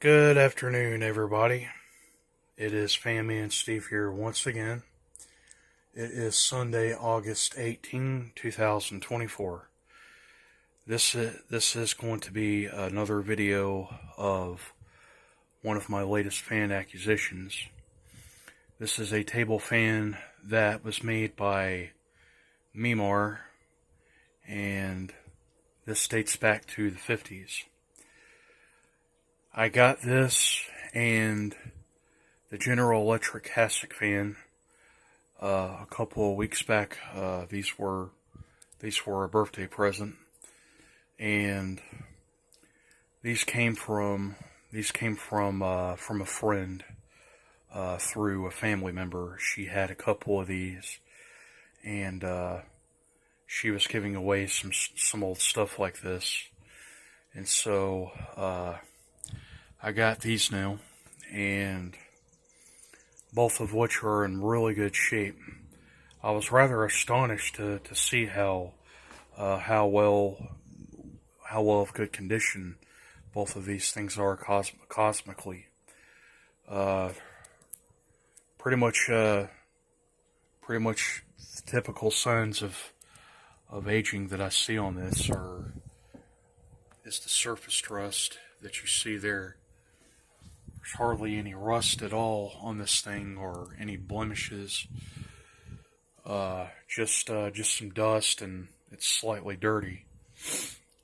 Good afternoon, everybody. It is Fan Man Steve here once again. It is Sunday, August 18, 2024. This is going to be another video of one of my latest fan acquisitions. This is a table fan that was made by MiMar, and this dates back to the 50s. I got this and the General Electric Hassock fan a couple of weeks back. These were a birthday present, and these came from a friend through a family member. She had a couple of these, and she was giving away some old stuff like this, and so I got these now, and both of which are in really good shape. I was rather astonished to see how well of good condition both of these things are cosmically. Pretty much the typical signs of aging that I see on this is the surface rust that you see there. There's hardly any rust at all on this thing, or any blemishes. Just some dust, and it's slightly dirty.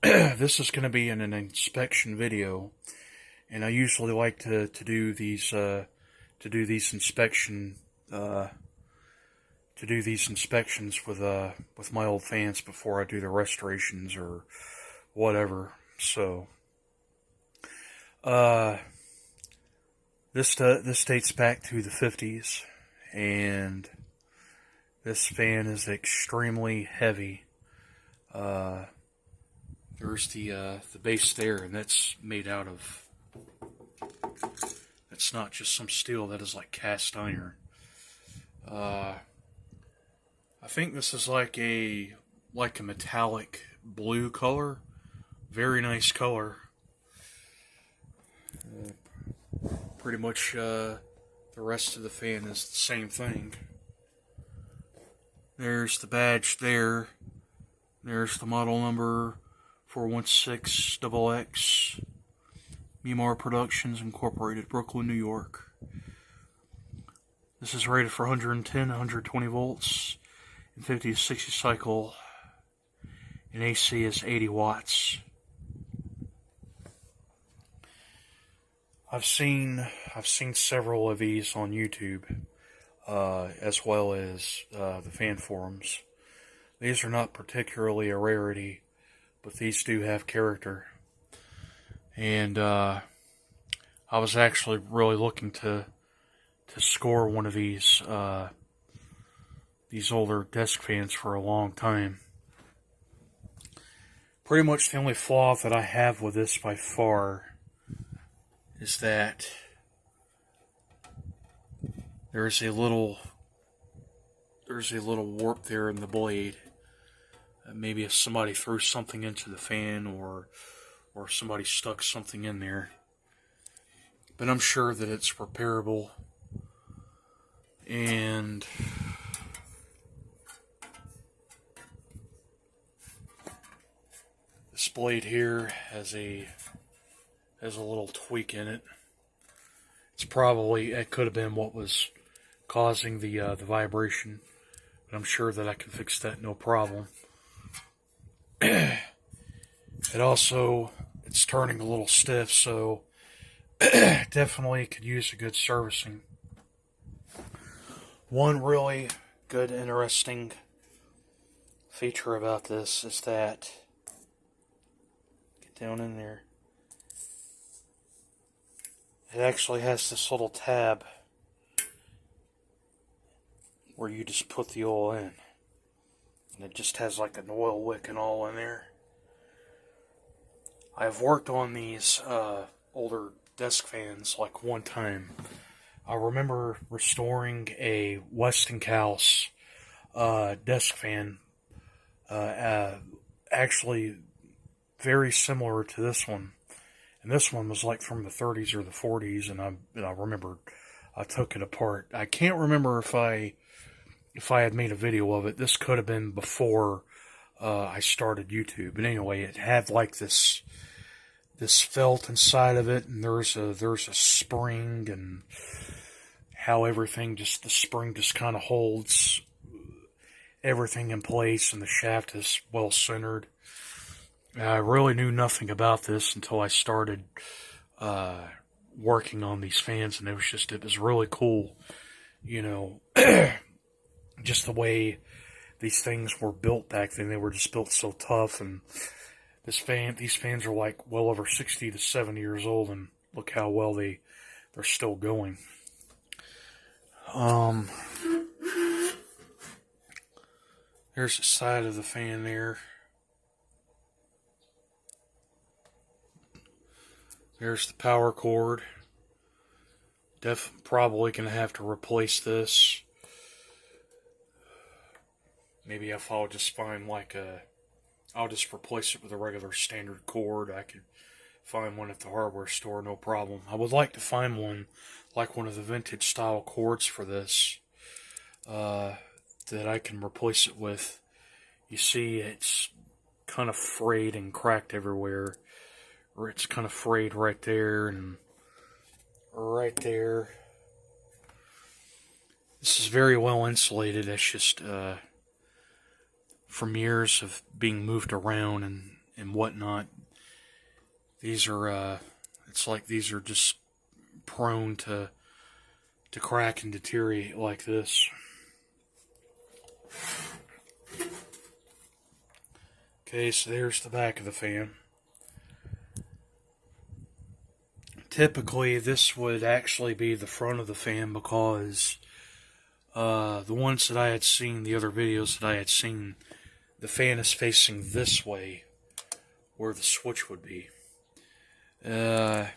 This is going to be in an inspection video, and I usually like to do these inspections with my old fans before I do the restorations or whatever. So This dates back to the 50s, and this fan is extremely heavy. There's the base there, and that's made out of, that's not just some steel, that is like cast iron. I think this is like a metallic blue color. Very nice color. Pretty much the rest of the fan is the same thing. There's the badge there. There's the model number 416XX. MiMar Productions Incorporated, Brooklyn, New York. This is rated for 110, 120 volts, and 50 to 60 cycle, and AC is 80 watts. I've seen several of these on YouTube, as well as the fan forums. These are not particularly a rarity, but these do have character. And I was actually really looking to score one of these older desk fans for a long time. Pretty much the only flaw that I have with this by far is that there's a little warp there in the blade. Maybe if somebody threw something into the fan, or somebody stuck something in there. But I'm sure that it's repairable. And this blade here has a little tweak in it. It could have been what was causing the vibration, but I'm sure that I can fix that no problem. It's turning a little stiff, so definitely could use a good servicing. One really good, interesting feature about this is that, get down in there, it actually has this little tab where you just put the oil in. And it just has like an oil wick and all in there. I've worked on these older desk fans like one time. I remember restoring a Westinghouse desk fan, actually very similar to this one. And this one was like from the 30s or the 40s, and I remember I took it apart. I can't remember if I had made a video of it. This could have been before I started YouTube. But anyway, it had like this felt inside of it, and there's a spring, and how everything the spring just kind of holds everything in place, and the shaft is well centered. I really knew nothing about this until I started working on these fans, and it was really cool, you know, just the way these things were built back then. They were just built so tough, and these fans are like well over 60 to 70 years old, and look how well they're still going. There's the side of the fan there. There's the power cord. Probably gonna have to replace this. Maybe if I'll just find I'll just replace it with a regular standard cord. I could find one at the hardware store, no problem. I would like to find one, like one of the vintage style cords for this, that I can replace it with. You see, it's kind of frayed and cracked everywhere. Or it's kind of frayed right there and right there. This is very well insulated. That's just from years of being moved around and whatnot. These are it's like these are just prone to crack and deteriorate like this. Okay, so there's the back of the fan. Typically, this would actually be the front of the fan, because the ones that I had seen, the other videos that I had seen, the fan is facing this way, where the switch would be. I'm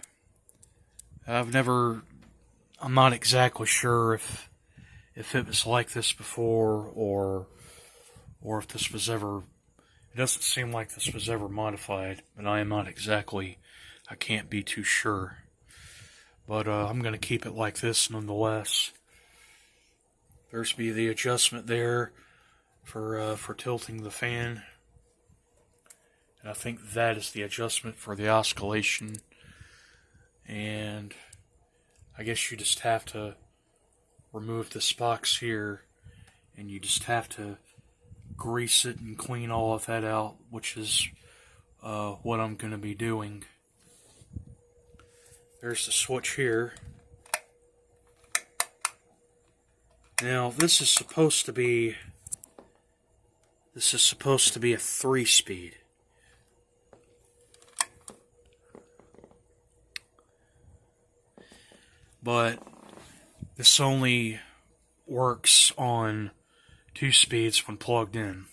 not exactly sure if it was like this before, or if this was ever, it doesn't seem like this was ever modified, but I am not exactly, I can't be too sure. But I'm going to keep it like this nonetheless. There's the adjustment there for tilting the fan. And I think that is the adjustment for the oscillation. And I guess you just have to remove this box here, and you just have to grease it and clean all of that out, which is what I'm going to be doing. There's the switch here. Now this is supposed to be a 3-speed. But this only works on 2 speeds when plugged in.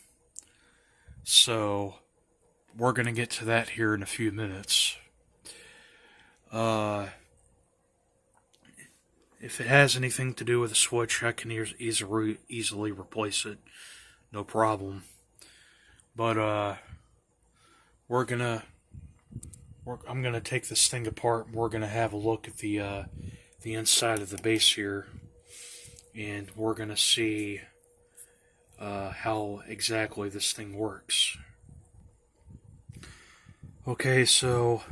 So we're going to get to that here in a few minutes. If it has anything to do with the switch, I can easily replace it, no problem. But I'm gonna take this thing apart, and we're gonna have a look at the inside of the base here, and we're gonna see how exactly this thing works. Okay, so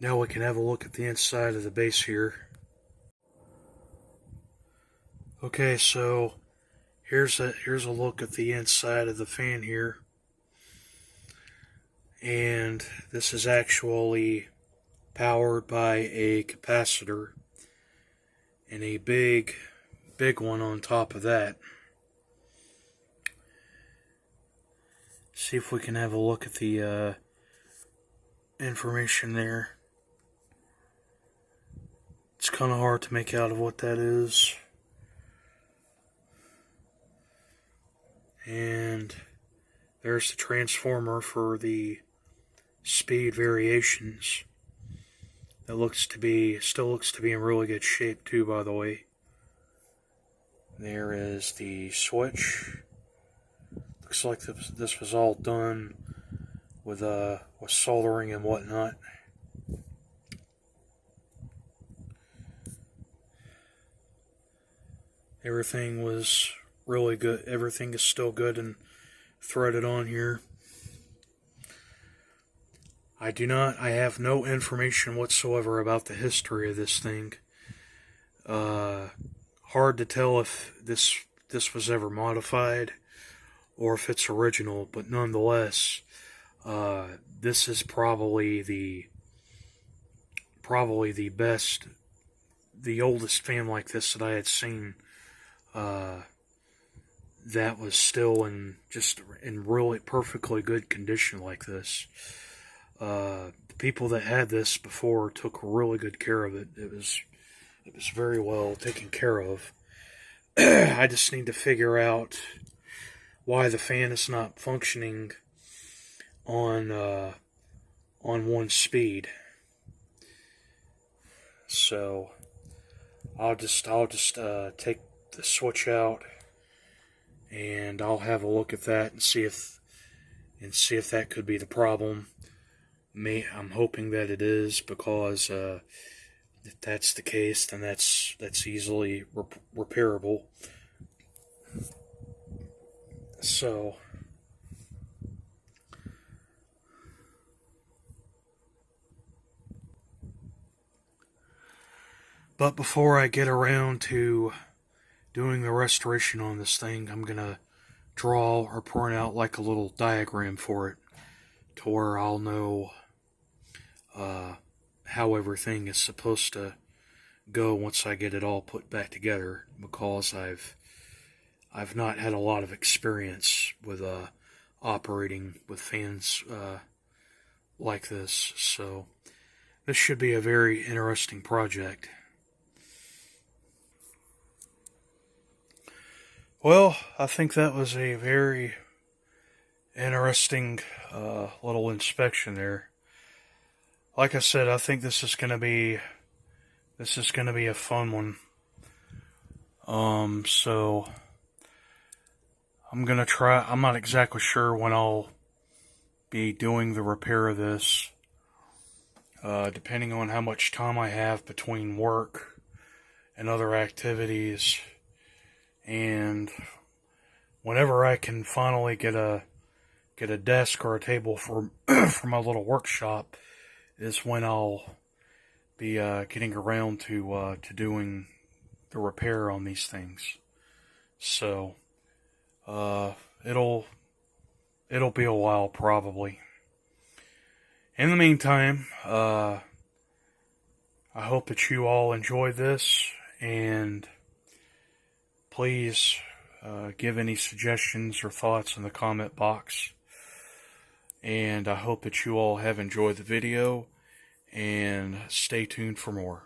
now we can have a look at the inside of the base here. Okay, so here's a look at the inside of the fan here. And this is actually powered by a capacitor and a big one on top of that. See if we can have a look at the information there. It's kind of hard to make out of what that is. And there's the transformer for the speed variations. That still looks to be in really good shape too, by the way. There is the switch. Looks like this was all done with soldering and whatnot. Everything was really good. Everything is still good and threaded on here. I have no information whatsoever about the history of this thing. Hard to tell if this was ever modified or if it's original, but nonetheless, this is probably the best, the oldest fan like this that I had seen. That was still in really perfectly good condition like this. The people that had this before took really good care of it. It was very well taken care of. I just need to figure out why the fan is not functioning on one speed. So I'll just take the switch out, and I'll have a look at that and see if that could be the problem. I'm hoping that it is, because if that's the case, then that's easily repairable. So but before I get around to doing the restoration on this thing, I'm gonna draw or print out like a little diagram for it, to where I'll know how everything is supposed to go once I get it all put back together, because I've not had a lot of experience with operating with fans like this, so this should be a very interesting project. Well, I think that was a very interesting little inspection there. Like I said, I think this is gonna be a fun one. So I'm gonna try. I'm not exactly sure when I'll be doing the repair of this. Depending on how much time I have between work and other activities, and whenever I can finally get a desk or a table for for my little workshop, is when I'll be getting around to doing the repair on these things. So it'll be a while probably. In the meantime, I hope that you all enjoyed this, and please give any suggestions or thoughts in the comment box. And I hope that you all have enjoyed the video, and stay tuned for more.